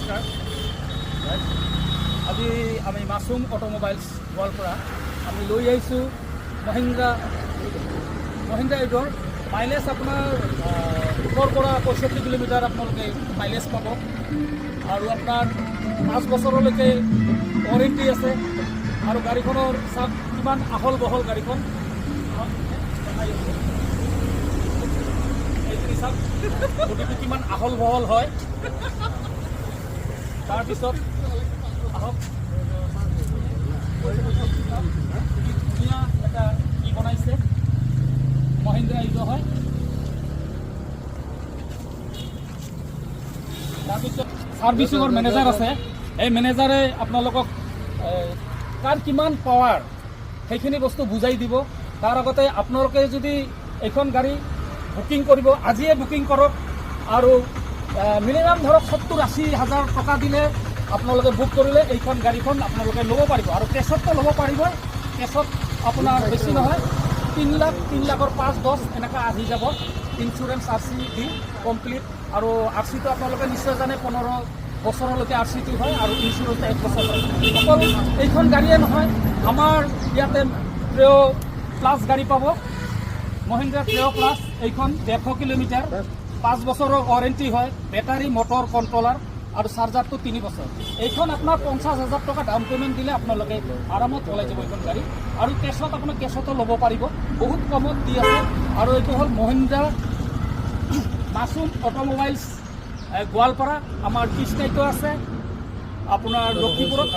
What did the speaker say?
নমস্কাৰ। আজি আমি মাছৰুম অটোমোবাইলছ গোৱালপাৰা আমি লৈ আহিছোঁ মহিন্দ্ৰা ইউডৰ মাইলেজ আপোনাৰ 18 পৰা 65 কিলোমিটাৰ আপোনালোকে মাইলেজ পাব আৰু আপোনাৰ 5 বছৰলৈকে ৱাৰেণ্টি আছে আৰু গাড়ীখনৰ চাওক কিমান আহল বহল গাড়ীখন এইখিনি চাওক বডিটো কিমান আহল বহল হয়। তাৰপিছত আহক ধুনীয়া এটা কি বনাইছে মহিন্দ্ৰা ইউজ হয়। তাৰপিছত ছাৰ্ভিচিঙৰ মেনেজাৰ আছে, এই মেনেজাৰে আপোনালোকক কাৰ কিমান পাৱাৰ সেইখিনি বস্তু বুজাই দিব। তাৰ আগতে আপোনালোকে যদি এইখন গাড়ী বুকিং কৰিব আজিয়ে বুকিং কৰক আৰু মিনিমাম ধৰক 70-80 হাজাৰ টকা দিলে আপোনালোকে বুক কৰিলে এইখন গাড়ীখন আপোনালোকে ল'ব পাৰিব আৰু কেছত ল'ব পাৰিব। কেছত আপোনাৰ বেছি নহয় 3 লাখৰ 5-10 এনেকুৱা আহি যাব। ইঞ্চুৰেঞ্চ RC দি কমপ্লিট আৰু RCটো আপোনালোকে নিশ্চয় জানে 15 বছৰলৈকে RCটো হয় আৰু ইঞ্চুৰেঞ্চ 1 বছৰ হয়। অকল এইখন গাড়ীয়ে নহয়, আমাৰ ইয়াতে ট্ৰেও প্লাছ গাড়ী পাব, মহিন্দ্ৰা ট্ৰেও প্লাছ। এইখন 150 কিলোমিটাৰ, 5 বছৰৰ ৱাৰেণ্টি হয়, বেটাৰী মটৰ কণ্ট্ৰলাৰ আৰু চাৰ্জাৰটো 3 বছৰ। এইখন আপোনাৰ 50,000 টকা ডাউন পে'মেণ্ট দিলে আপোনালোকে আৰামত ওলাই যাব এইখন গাড়ী আৰু কেছত আপোনাৰ কেছতো ল'ব পাৰিব, বহুত কমত দি আছে। আৰু এইটো হ'ল মহিন্দ্ৰা মাছৰুম অটোমোবাইলছ গোৱালপাৰা। আমাৰ কৃষ্ণাইতো আছে আপোনাৰ লখিমপুৰত।